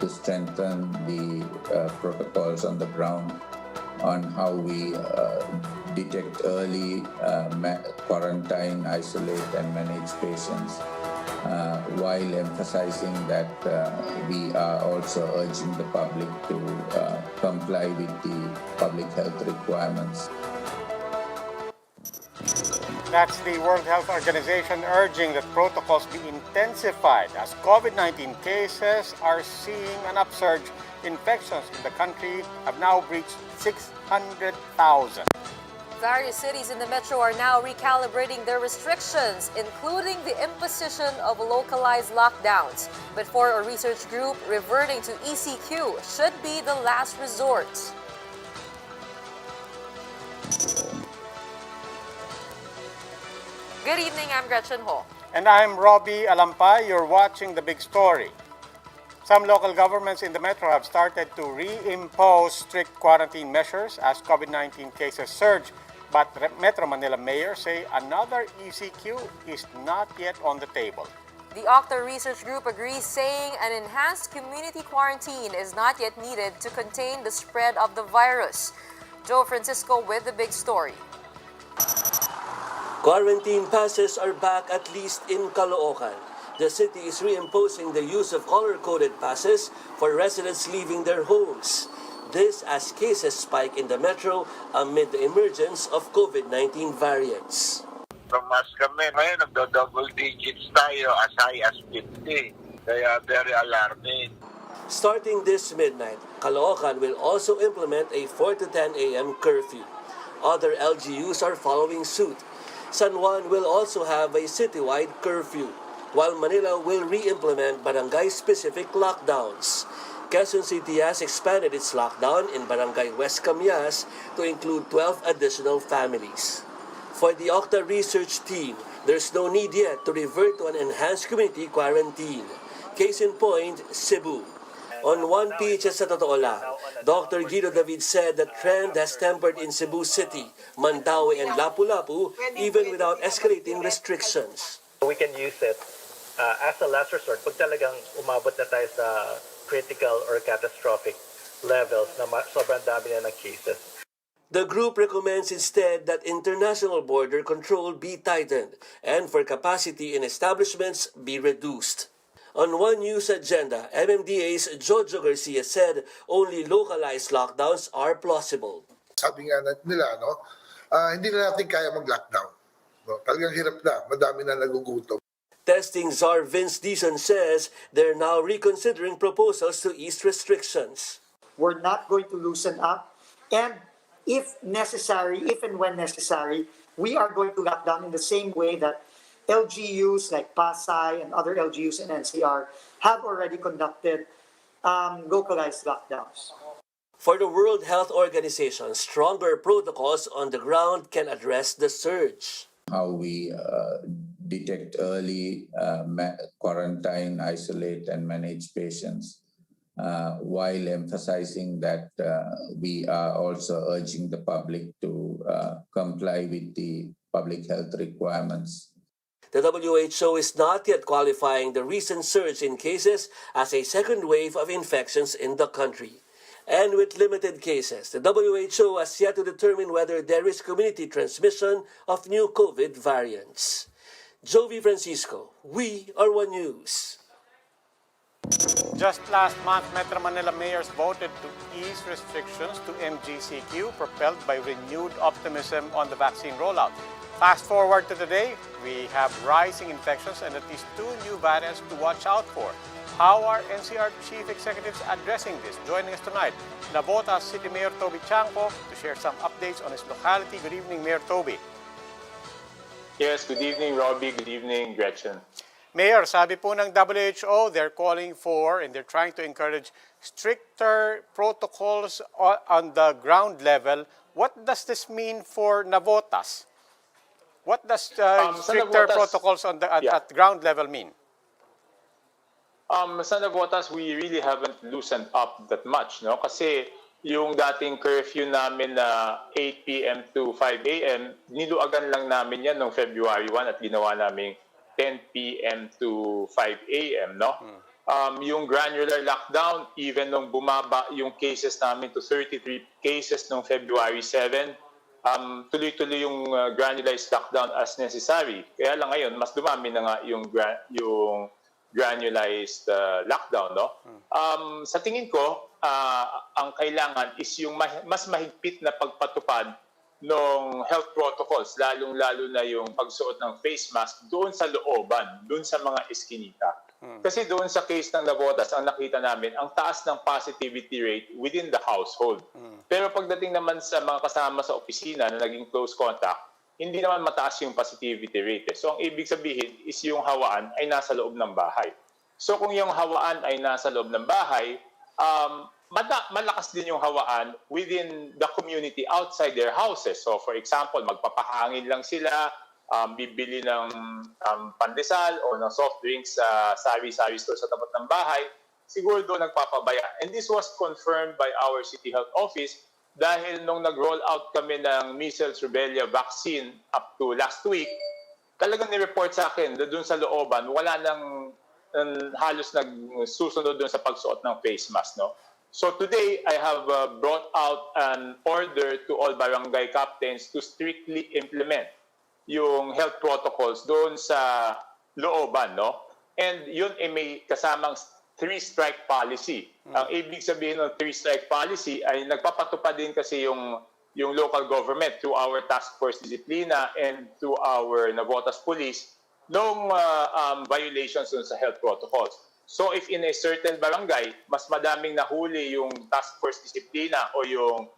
to strengthen the protocols on the ground on how we detect early, quarantine, isolate, and manage patients, while emphasizing that we are also urging the public to comply with the public health requirements. That's the World Health Organization urging that protocols be intensified as COVID-19 cases are seeing an upsurge. Infections in the country have now breached 600,000. Various cities in the metro are now recalibrating their restrictions, including the imposition of localized lockdowns. But for a research group, reverting to ECQ should be the last resort. Good evening, I'm Gretchen Ho. And I'm Robbie Alampay. You're watching The Big Story. Some local governments in the metro have started to reimpose strict quarantine measures as COVID-19 cases surge. But Metro Manila mayors say another ECQ is not yet on the table. The Octa Research Group agrees, saying an enhanced community quarantine is not yet needed to contain the spread of the virus. Joe Francisco with The Big Story. Quarantine passes are back at least in Caloocan. The city is reimposing the use of color-coded passes for residents leaving their homes. This as cases spike in the metro amid the emergence of COVID-19 variants. Mas kami, ngayon nagdo-double digits tayo as high as 50. Kaya very alarming. Starting this midnight, Caloocan will also implement a 4 to 10 a.m. curfew. Other LGUs are following suit. San Juan will also have a citywide curfew, while Manila will re-implement barangay-specific lockdowns. Quezon City has expanded its lockdown in Barangay West Camias to include 12 additional families. For the Octa research team, there's no need yet to revert to an enhanced community quarantine. Case in point, Cebu. On 1 PHS sa Totoo Lang, Dr. Guido David said the trend has tempered in Cebu City, Mandaue, and Lapu-Lapu even without escalating restrictions. We can use it as a last resort pag talagang umabot na tayo sa critical or catastrophic levels na sobrang dami na ng cases. The group recommends instead that international border control be tightened and for capacity in establishments be reduced. On One News agenda, MMDA's Jojo Garcia said only localized lockdowns are plausible. Sabi nga nila, hindi na natin kaya mag-lockdown. Talagang hirap na, madami na nagugutom. Testing czar Vince Dizon says they're now reconsidering proposals to ease restrictions. We're not going to loosen up, and if necessary, if and when necessary, we are going to lock down in the same way that LGUs like Pasay and other LGUs in NCR have already conducted localized lockdowns. For the World Health Organization, stronger protocols on the ground can address the surge. How we detect early, quarantine, isolate, and manage patients, while emphasizing that we are also urging the public to comply with the public health requirements. The WHO is not yet qualifying the recent surge in cases as a second wave of infections in the country. And with limited cases, the WHO has yet to determine whether there is community transmission of new COVID variants. Jovi Francisco, we are One News. Just last month, Metro Manila mayors voted to ease restrictions to MGCQ, propelled by renewed optimism on the vaccine rollout. Fast forward to today, we have rising infections and at least 2 new variants to watch out for. How are NCR chief executives addressing this? Joining us tonight, Navotas City Mayor Toby Chanco to share some updates on his locality. Good evening, Mayor Toby. Yes, good evening, Robbie. Good evening, Gretchen. Mayor, sabi po ng WHO, they're calling for and they're trying to encourage stricter protocols on the ground level. What does this mean for Navotas? What does stricter protocols on at ground level mean? Sa Navotas, we really haven't loosened up that much, no? Kasi yung dating curfew namin na 8 p.m. to 5 a.m., niluagan lang namin yan noong February 1 at ginawa namin 10 p.m. to 5 a.m., no? yung granular lockdown, even nung bumaba yung cases namin to 33 cases noong February 7, tuloy-tuloy yung granularized lockdown as necessary. Kaya lang ngayon, mas dumami na nga yung granularized lockdown. No? Sa tingin ko, ang kailangan is yung mas mahigpit na pagpatupad ng health protocols, lalong-lalo na yung pagsuot ng face mask doon sa looban, doon sa mga eskinita. Kasi doon sa case ng Navotas, ang nakita namin, ang taas ng positivity rate within the household. Pero pagdating naman sa mga kasama sa opisina na naging close contact, hindi naman mataas yung positivity rate. So ang ibig sabihin is yung hawaan ay nasa loob ng bahay. So kung yung hawaan ay nasa loob ng bahay, malakas din yung hawaan within the community outside their houses. So for example, magpapahangin lang sila, bibili ng pandesal o ng soft drinks sa sari-sari store sa tapat ng bahay, siguro doon nagpapabaya. And this was confirmed by our City Health Office dahil nung nag-roll out kami ng measles rubella vaccine up to last week, talagang ni-report sa akin na doon sa looban, wala nang halos nagsusunod doon sa pagsuot ng face mask. No? So today, I have brought out an order to all barangay captains to strictly implement yung health protocols doon sa looban, no? And yun ay may kasamang 3-strike policy. Ang ibig sabihin ng 3-strike policy ay nagpapatupad din kasi yung local government through our task force disiplina and through our Navotas Police nung violations dun sa health protocols. So if in a certain barangay, mas madaming nahuli yung task force disiplina o yung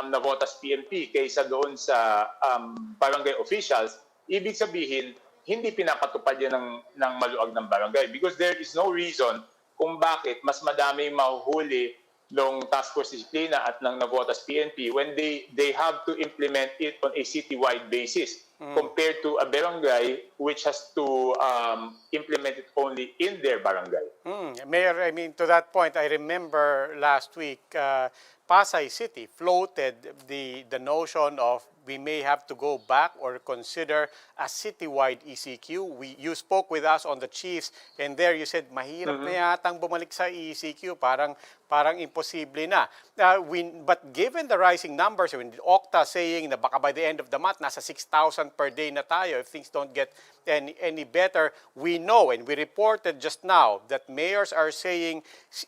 Navotas PNP kaysa doon sa barangay officials, ibig sabihin, hindi pinapatupad yan ng maluag ng barangay because there is no reason kung bakit mas madami mahuhuli ng task force disiplina at ng Navotas PNP when they have to implement it on a citywide basis compared to a barangay which has to implement it only in their barangay. Mayor, I mean, to that point, I remember last week, Pasay City floated the notion of we may have to go back or consider a citywide ECQ. You spoke with us on the chiefs and there you said mahirap na yatang bumalik sa ECQ, parang imposible na. But given the rising numbers, when Okta saying na baka by the end of the month nasa 6,000 per day na tayo if things don't get any better, we know and we reported just now that mayors are saying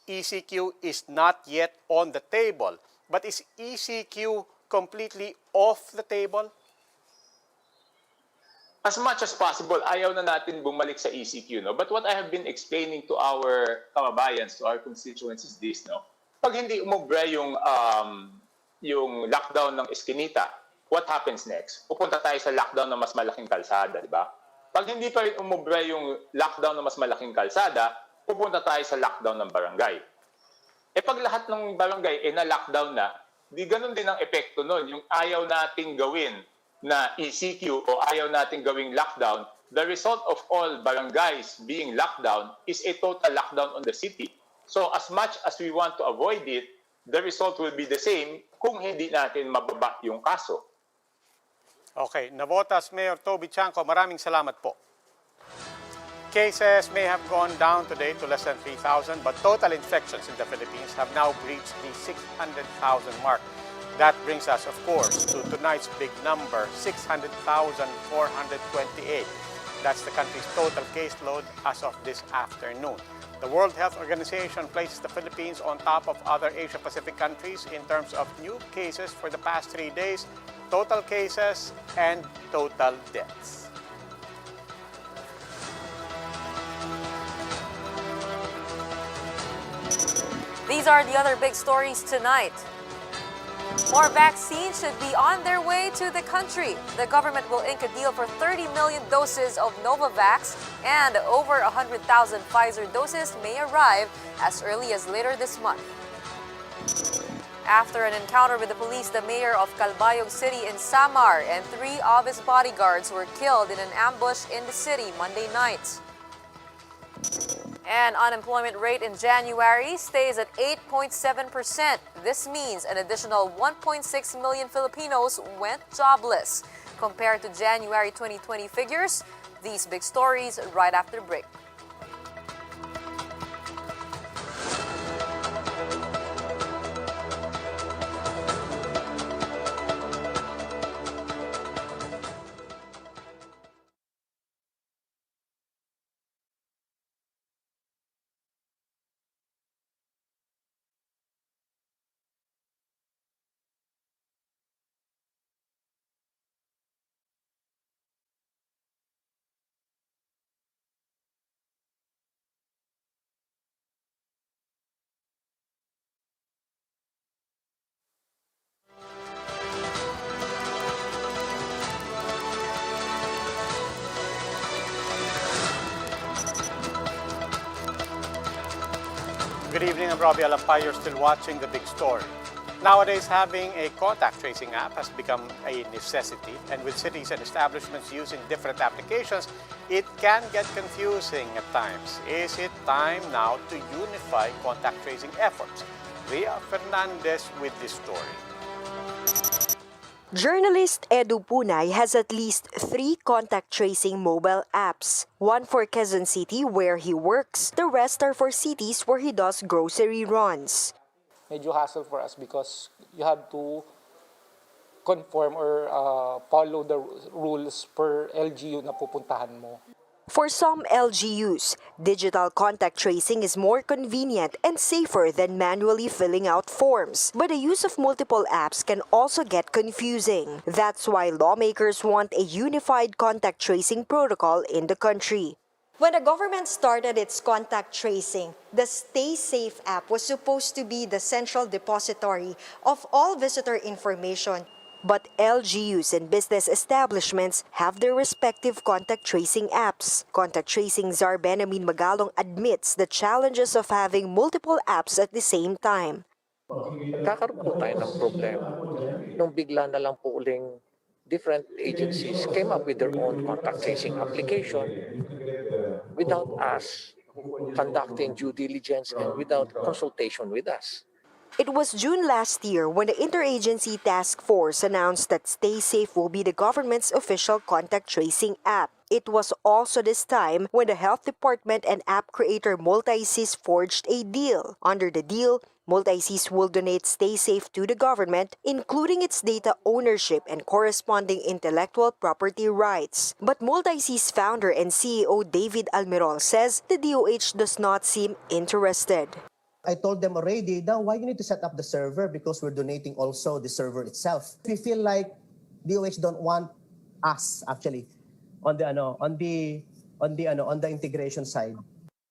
ECQ is not yet on the table. But is ECQ completely off the table? As much as possible, ayaw na natin bumalik sa ECQ, no? But what I have been explaining to our kababayans, to our constituents is this, no? Pag hindi umubra yung lockdown ng eskinita, what happens next? Pupunta tayo sa lockdown ng mas malaking kalsada, di ba? Pag hindi pa rin umubra yung lockdown ng mas malaking kalsada, pupunta tayo sa lockdown ng barangay. Pag lahat ng barangay na-lockdown na, di ganun din ang epekto nun. Yung ayaw nating gawin na ECQ o ayaw nating gawing lockdown, the result of all barangays being locked down is a total lockdown on the city. So as much as we want to avoid it, the result will be the same kung hindi natin mababa yung kaso. Okay, Navotas Mayor Toby Chanco, maraming salamat po. Cases may have gone down today to less than 3,000, but total infections in the Philippines have now breached the 600,000 mark. That brings us, of course, to tonight's big number, 600,428. That's the country's total caseload as of this afternoon. The World Health Organization places the Philippines on top of other Asia-Pacific countries in terms of new cases for the past 3 days, total cases, and total deaths. These are the other big stories tonight. More vaccines should be on their way to the country. The government will ink a deal for 30 million doses of Novavax, and over 100,000 Pfizer doses may arrive as early as later this month. After an encounter with the police, the mayor of Calbayog City in Samar and 3 of his bodyguards were killed in an ambush in the city Monday night. And unemployment rate in January stays at 8.7%. This means an additional 1.6 million Filipinos went jobless. Compared to January 2020 figures, these big stories right after break. evening, I'm Robbie Alampay. You're still watching The Big Story. Nowadays, having a contact tracing app has become a necessity, and with cities and establishments using different applications, it can get confusing at times. Is it time now to unify contact tracing efforts? Ria Fernandez with this story. Journalist Edu Punay has at least 3 contact tracing mobile apps. One for Quezon City where he works, the rest are for cities where he does grocery runs. Medyo hassle for us because you have to conform or follow the rules per LGU na pupuntahan mo. For some LGUs, digital contact tracing is more convenient and safer than manually filling out forms. But the use of multiple apps can also get confusing. That's why lawmakers want a unified contact tracing protocol in the country. When the government started its contact tracing, the Stay Safe app was supposed to be the central depository of all visitor information. But LGUs and business establishments have their respective contact tracing apps. Contact tracing czar Benjamin Magalong admits the challenges of having multiple apps at the same time. Kakaroon po tayo ng problema nung bigla na lang po uling different agencies came up with their own contact tracing application without us conducting due diligence and without consultation with us. It was June last year when the Interagency Task Force announced that Stay Safe will be the government's official contact tracing app. It was also this time when the Health Department and app creator Multisys forged a deal. Under the deal, Multisys will donate Stay Safe to the government, including its data ownership and corresponding intellectual property rights. But Multisys founder and CEO David Almirol says the DOH does not seem interested. I told them already, now why you need to set up the server because we're donating also the server itself. We feel like DOH don't want us actually on the integration side.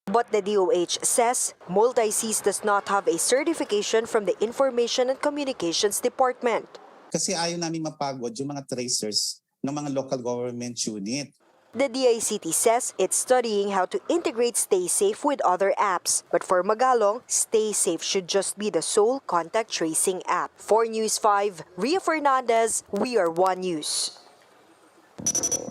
But the DOH says Multisys does not have a certification from the Information and Communications Department. Kasi ayaw namin mapagod yung mga tracers ng mga local government unit. The DICT says it's studying how to integrate Stay Safe with other apps. But for Magalong, Stay Safe should just be the sole contact tracing app. For News 5, Ria Fernandez, We Are One News.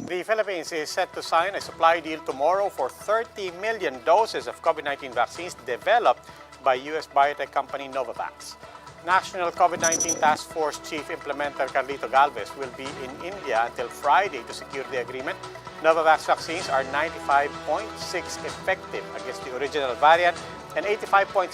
The Philippines is set to sign a supply deal tomorrow for 30 million doses of COVID-19 vaccines developed by U.S. biotech company Novavax. National COVID-19 Task Force Chief Implementer Carlito Galvez will be in India until Friday to secure the agreement. Novavax vaccines are 95.6% effective against the original variant and 85.6%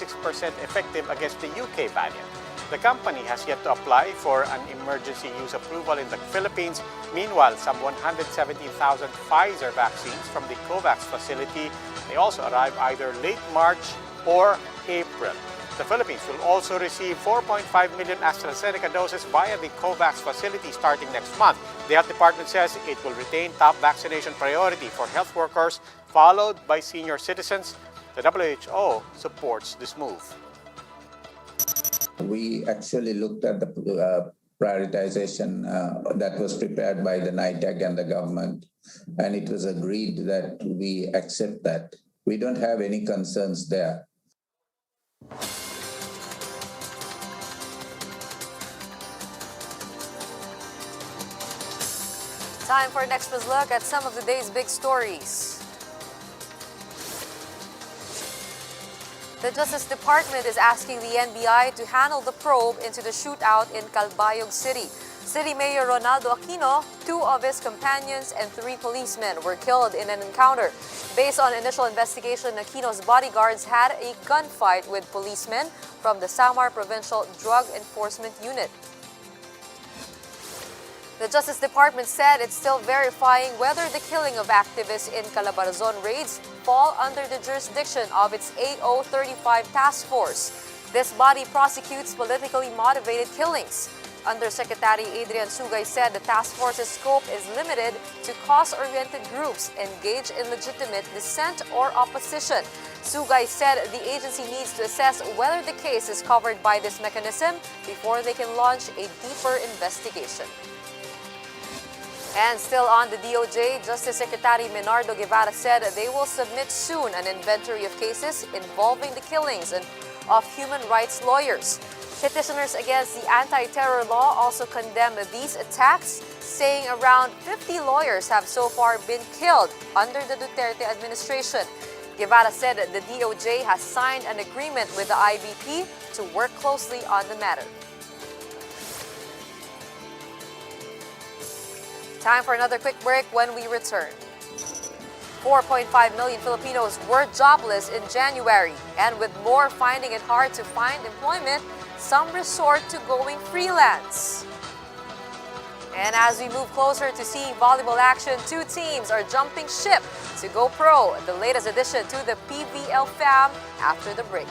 effective against the UK variant. The company has yet to apply for an emergency use approval in the Philippines. Meanwhile, some 117,000 Pfizer vaccines from the COVAX facility may also arrive either late March or April. The Philippines will also receive 4.5 million AstraZeneca doses via the COVAX facility starting next month. The Health Department says it will retain top vaccination priority for health workers, followed by senior citizens. The WHO supports this move. We actually looked at the prioritization that was prepared by the NITAG and the government, and it was agreed that we accept that. We don't have any concerns there. Time for an extra's look at some of the day's big stories. The Justice Department is asking the NBI to handle the probe into the shootout in Calbayog City. City Mayor Ronaldo Aquino, 2 of his companions, and 3 policemen were killed in an encounter. Based on initial investigation, Aquino's bodyguards had a gunfight with policemen from the Samar Provincial Drug Enforcement Unit. The Justice Department said it's still verifying whether the killing of activists in Calabarzon raids fall under the jurisdiction of its AO35 task force. This body prosecutes politically motivated killings. Undersecretary Adrian Sugay said the task force's scope is limited to cause-oriented groups engaged in legitimate dissent or opposition. Sugay said the agency needs to assess whether the case is covered by this mechanism before they can launch a deeper investigation. And still on the DOJ, Justice Secretary Menardo Guevara said they will submit soon an inventory of cases involving the killings and of human rights lawyers. Petitioners against the anti-terror law also condemn these attacks, saying around 50 lawyers have so far been killed under the Duterte administration. Guevara said the DOJ has signed an agreement with the IBP to work closely on the matter. Time for another quick break. When we return, 4.5 million Filipinos were jobless in January, and with more finding it hard to find employment, some resort to going freelance. And as we move closer to seeing volleyball action, two teams are jumping ship to go pro, the latest addition to the PVL fam, after the break.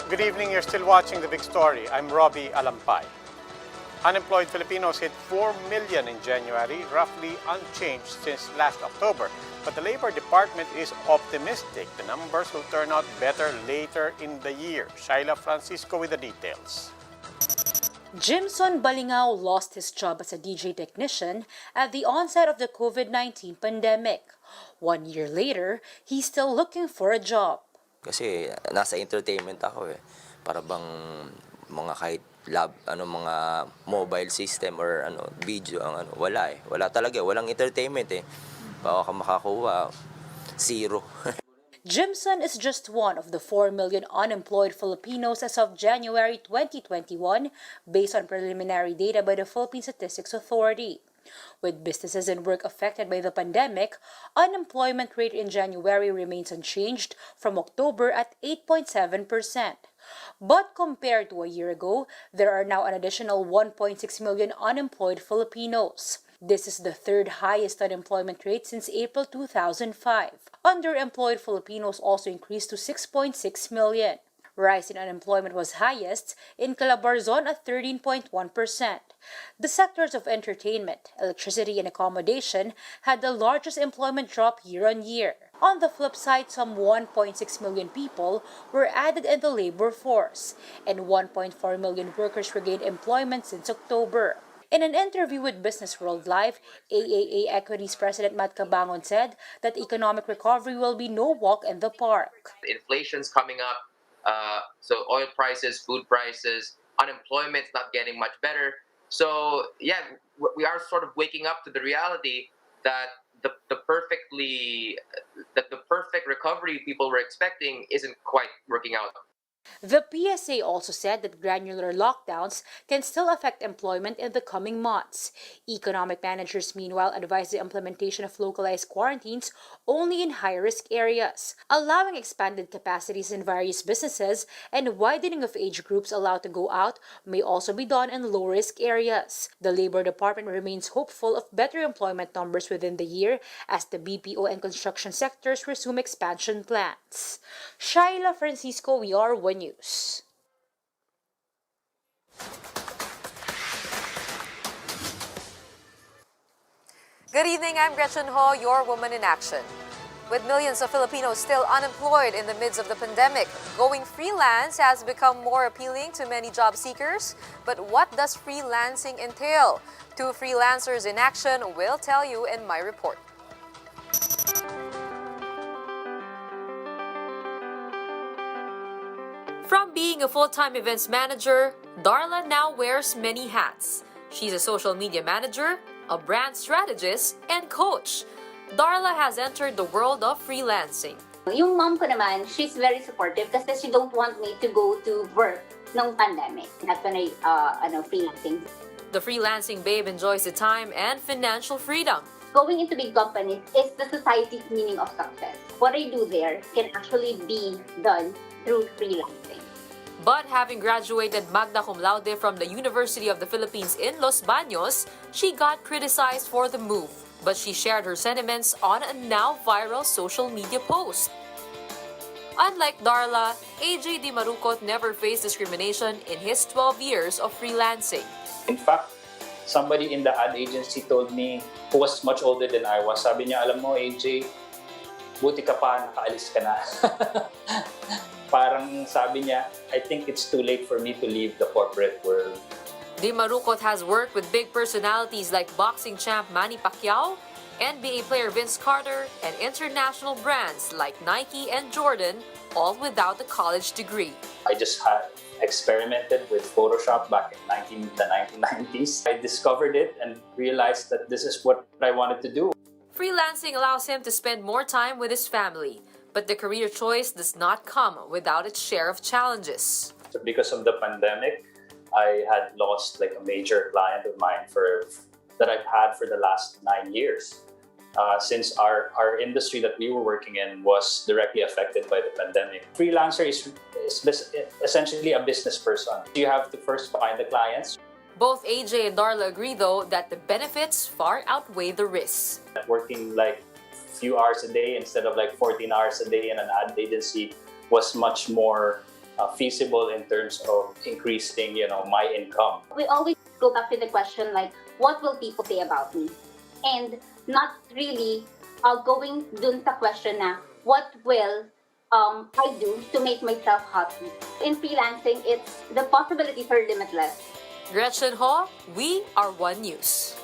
Good evening, you're still watching The Big Story. I'm Robbie Alampay. Unemployed Filipinos hit 4 million in January, roughly unchanged since last October. But the Labor Department is optimistic the numbers will turn out better later in the year. Shaila Francisco with the details. Jimson Balingao lost his job as a DJ technician at the onset of the COVID-19 pandemic. 1 year later, he's still looking for a job. Kasi nasa entertainment ako eh. Para bang mga kahit lab, mga mobile system or video wala eh. Wala talaga, walang entertainment eh. Baka ka makakuha zero. Jimson is just one of the 4 million unemployed Filipinos as of January 2021, based on preliminary data by the Philippine Statistics Authority. With businesses and work affected by the pandemic, unemployment rate in January remains unchanged from October at 8.7%. But compared to a year ago, there are now an additional 1.6 million unemployed Filipinos. This is the third highest unemployment rate since April 2005. Underemployed Filipinos also increased to 6.6 million. Rise in unemployment was highest in Calabarzon at 13.1%. The sectors of entertainment, electricity, and accommodation had the largest employment drop year-on-year. On the flip side, some 1.6 million people were added in the labor force, and 1.4 million workers regained employment since October. In an interview with Business World Live, AAA Equities President Matt Cabangon said that economic recovery will be no walk in the park. Inflation's coming up. So oil prices, food prices, unemployment's not getting much better. So yeah, we are sort of waking up to the reality that the perfect recovery people were expecting isn't quite working out. The PSA also said that granular lockdowns can still affect employment in the coming months. Economic managers, meanwhile, advise the implementation of localized quarantines only in high-risk areas, allowing expanded capacities in various businesses, and widening of age groups allowed to go out may also be done in low-risk areas. The Labor Department remains hopeful of better employment numbers within the year as the BPO and construction sectors resume expansion plans. Shaila Francisco, we are One News. Good evening, I'm Gretchen Ho, your Woman in Action. With millions of Filipinos still unemployed in the midst of the pandemic, going freelance has become more appealing to many job seekers. But what does freelancing entail? Two freelancers in action will tell you in my report. From being a full-time events manager, Darla now wears many hats. She's a social media manager, a brand strategist, and coach. Darla has entered the world of freelancing. Yung mom ko naman, she's very supportive kasi she don't want me to go to work nung pandemic. That's when I freelancing. The freelancing babe enjoys the time and financial freedom. Going into big companies is the society's meaning of success. What I do there can actually be done through freelancing. But having graduated magna cum laude from the University of the Philippines in Los Baños, she got criticized for the move. But she shared her sentiments on a now viral social media post. Unlike Darla, AJ Di Marucot never faced discrimination in his 12 years of freelancing. In fact, somebody in the ad agency told me, who was much older than I was, sabi niya, alam mo AJ, buti ka pa, nakaalis ka na. Parang sabi niya, I think it's too late for me to leave the corporate world. Di Marucot has worked with big personalities like boxing champ Manny Pacquiao, NBA player Vince Carter, and international brands like Nike and Jordan, all without a college degree. I just had experimented with Photoshop back in the 1990s. I discovered it and realized that this is what I wanted to do. Freelancing allows him to spend more time with his family, but the career choice does not come without its share of challenges. So because of the pandemic, I had lost like a major client of mine that I've had for the last 9 years. Since our industry that we were working in was directly affected by the pandemic. Freelancer is essentially a business person. You have to first find the clients. Both AJ and Darla agree, though, that the benefits far outweigh the risks. Working like a few hours a day instead of like 14 hours a day in an ad agency was much more feasible in terms of increasing, my income. We always go back to the question like, what will people say about me? And not really going dun sa question na, what will I do to make myself happy? In freelancing, the possibilities are limitless. Gretchen Ho, we are One News.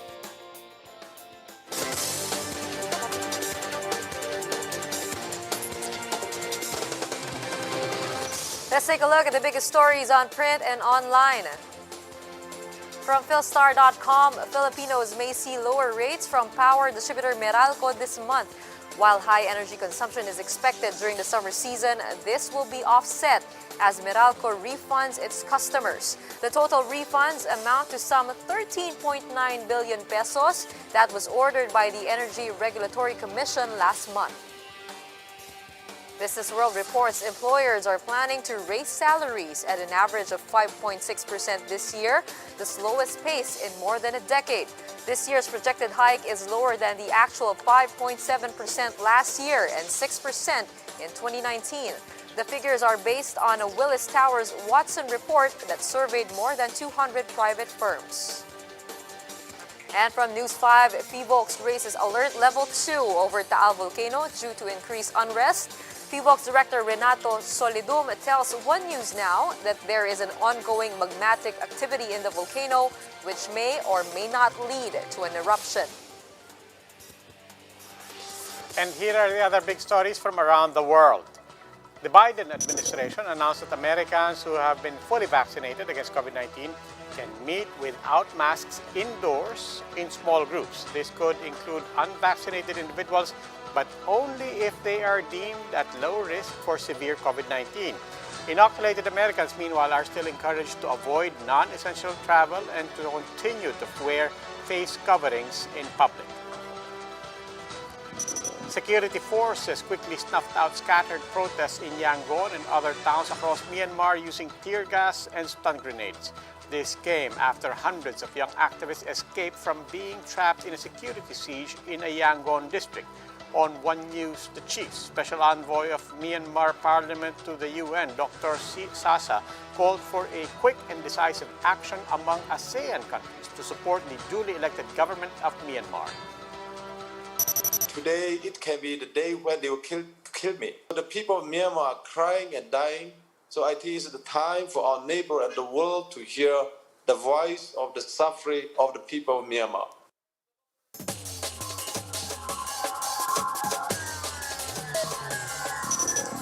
Let's take a look at the biggest stories on print and online. From Philstar.com, Filipinos may see lower rates from power distributor Meralco this month. While high energy consumption is expected during the summer season, this will be offset as Meralco refunds its customers. The total refunds amount to some 13.9 billion pesos that was ordered by the Energy Regulatory Commission last month. Business World reports employers are planning to raise salaries at an average of 5.6% this year, the slowest pace in more than a decade. This year's projected hike is lower than the actual 5.7% last year and 6% in 2019. The figures are based on a Willis Towers Watson report that surveyed more than 200 private firms. And from News 5, PHIVOLCS raises alert level 2 over Taal volcano due to increased unrest. PHIVOLCS Director Renato Solidum tells One News Now that there is an ongoing magmatic activity in the volcano which may or may not lead to an eruption. And here are the other big stories from around the world. The Biden administration announced that Americans who have been fully vaccinated against COVID-19 can meet without masks indoors in small groups. This could include unvaccinated individuals, but only if they are deemed at low risk for severe COVID-19. Inoculated Americans, meanwhile, are still encouraged to avoid non-essential travel and to continue to wear face coverings in public. Security forces quickly snuffed out scattered protests in Yangon and other towns across Myanmar using tear gas and stun grenades. This came after hundreds of young activists escaped from being trapped in a security siege in a Yangon district. On One News, the chief special envoy of Myanmar Parliament to the UN, Dr. Sasa, called for a quick and decisive action among ASEAN countries to support the duly elected government of Myanmar. Today, it can be the day when they will kill me. The people of Myanmar are crying and dying, so I think it's the time for our neighbor and the world to hear the voice of the suffering of the people of Myanmar.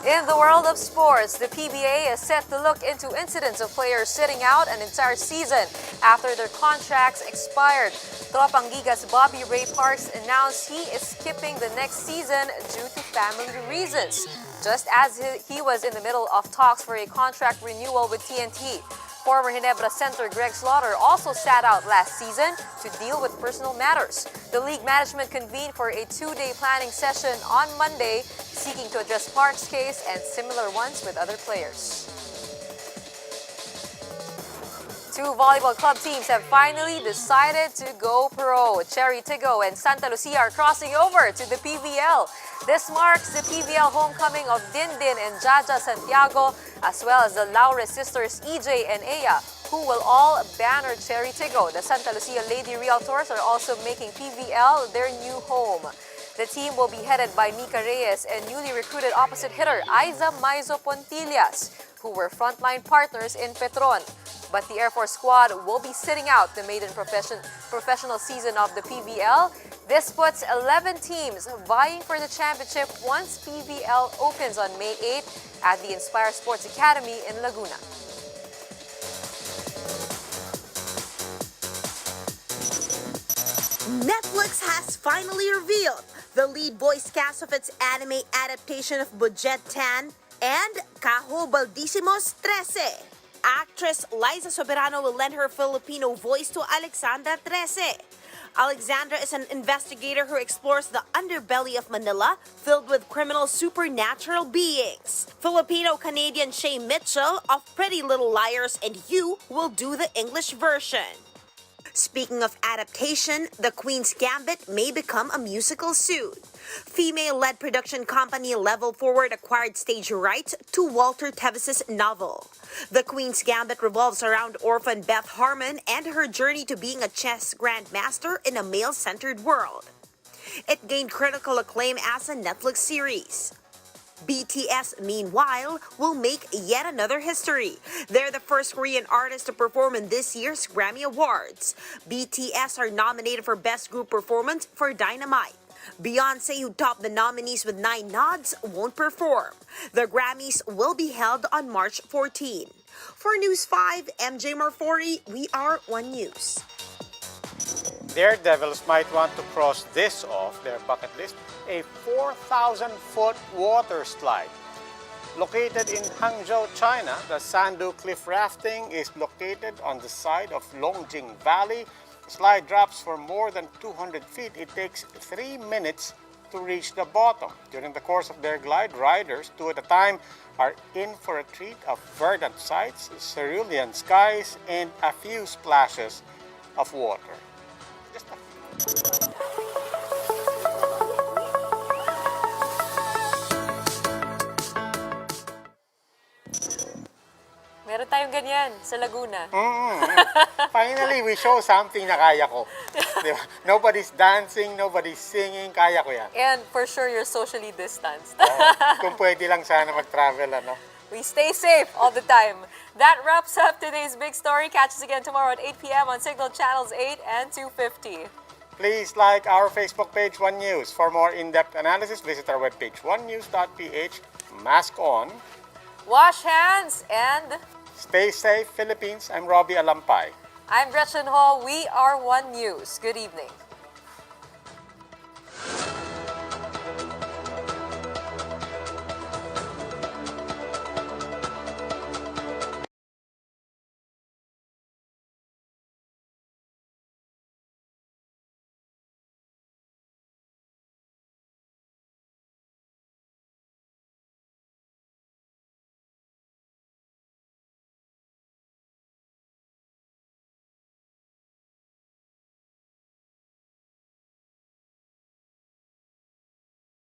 In the world of sports, the PBA is set to look into incidents of players sitting out an entire season after their contracts expired. Tropang Gigas Bobby Ray Parks announced he is skipping the next season due to family reasons. just as he was in the middle of talks for a contract renewal with TNT. Former Ginebra center Greg Slaughter also sat out last season to deal with personal matters. The league management convened for a 2-day planning session on Monday, seeking to address Park's case and similar ones with other players. Two volleyball club teams have finally decided to go pro. Cherry Tigo and Santa Lucia are crossing over to the PVL. This marks the PVL homecoming of Dindin and Jaja Santiago, as well as the Laure sisters EJ and Aya, who will all banner Cherry Tigo. The Santa Lucia Lady Realtors are also making PVL their new home. The team will be headed by Mika Reyes and newly recruited opposite hitter Aiza Maizo Pontillas, who were frontline partners in Petron. But the Air Force squad will be sitting out the maiden professional season of the PVL. This puts 11 teams vying for the championship once PVL opens on May 8 at the Inspire Sports Academy in Laguna. Netflix has finally revealed the lead voice cast of its anime adaptation of Budget Tan and Cajo Baldísimos 13. Actress Liza Soberano will lend her Filipino voice to Alexandra 13. Alexandra is an investigator who explores the underbelly of Manila, filled with criminal supernatural beings. Filipino-Canadian Shay Mitchell of Pretty Little Liars and You will do the English version. Speaking of adaptation, The Queen's Gambit may become a musical soon. Female-led production company Level Forward acquired stage rights to Walter Tevis's novel. The Queen's Gambit revolves around orphan Beth Harmon and her journey to being a chess grandmaster in a male-centered world. It gained critical acclaim as a Netflix series. BTS, meanwhile, will make yet another history. They're the first Korean artist to perform in this year's Grammy Awards. BTS are nominated for Best Group Performance for Dynamite. Beyonce, who topped the nominees with 9 nods, won't perform. The Grammys will be held on March 14. For News 5, MJ Marfori, we are One News. Daredevils might want to cross this off their bucket list, a 4,000-foot water slide. Located in Hangzhou, China, the Sandu Cliff Rafting is located on the side of Longjing Valley. The slide drops for more than 200 feet. It takes 3 minutes to reach the bottom. During the course of their glide, riders, 2 at a time, are in for a treat of verdant sights, cerulean skies, and a few splashes of water. Meron tayong ganyan sa Laguna. Finally, we show something na kaya ko. Diba? Nobody's dancing, nobody's singing, kaya ko yan. And for sure, you're socially distanced. Kung pwede lang sana mag-travel, ano? We stay safe all the time. That wraps up today's big story. Catch us again tomorrow at 8 p.m. on Signal Channels 8 and 250. Please like our Facebook page, One News. For more in-depth analysis, visit our webpage, onenews.ph. Mask on. Wash hands and Stay safe, Philippines. I'm Robbie Alampay. I'm Gretchen Hall. We are One News. Good evening.